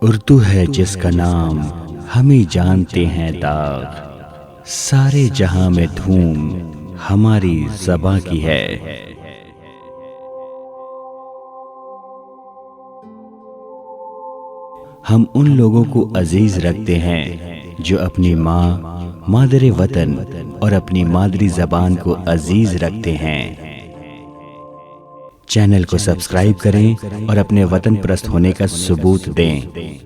उर्दू है जिसका नाम हम ही जानते हैं दाग, सारे जहां में धूम हमारी ज़बां की है। हम उन लोगों को अजीज रखते हैं जो अपनी माँ मादरे वतन और अपनी मादरी ज़बान को अजीज रखते हैं। चैनल को सब्सक्राइब करें और अपने वतन परस्त होने का सबूत दें।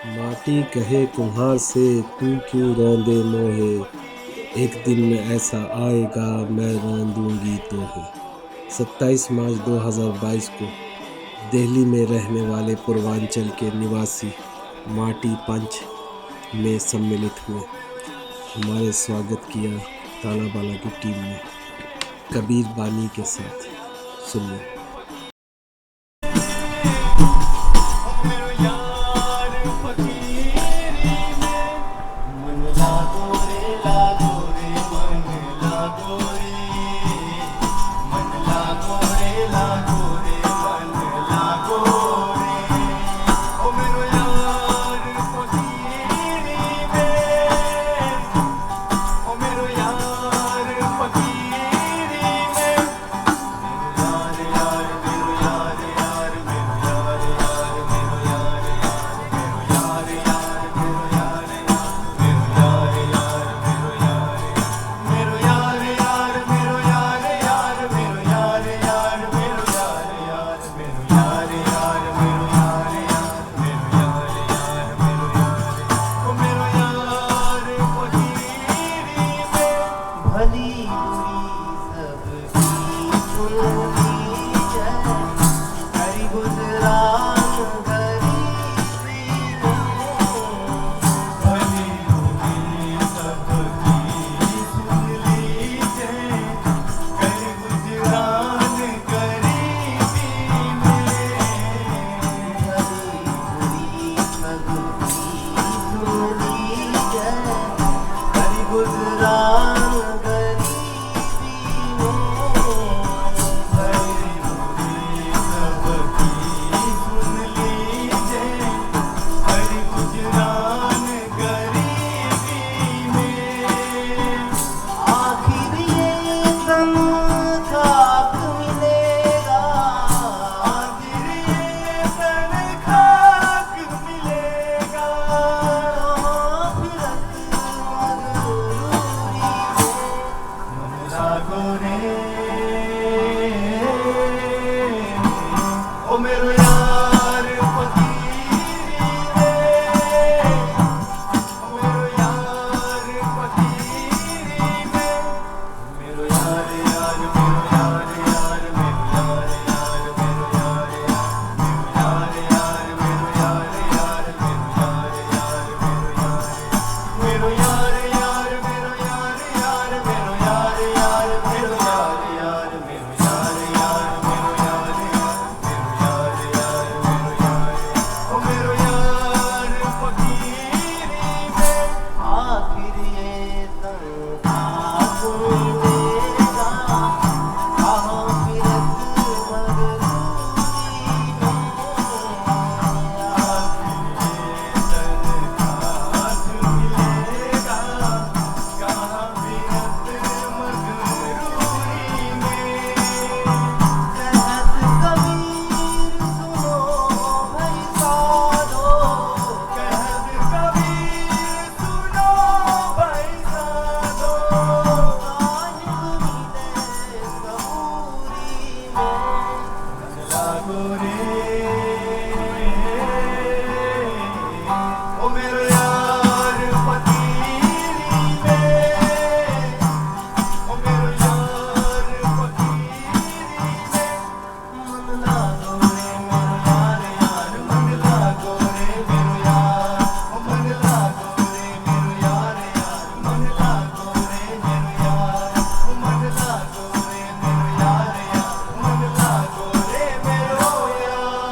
माटी कहे कुम्हार से तू क्यों रौंदे मोहे, एक दिन में ऐसा आएगा मैं रौंदूंगी तोहे। 27 मार्च 2022 को दिल्ली में रहने वाले पूर्वांचल के निवासी माटी पंच में सम्मिलित हुए। हमारे स्वागत किया ताना बाना की टीम ने कबीर बानी के साथ। सुनिए।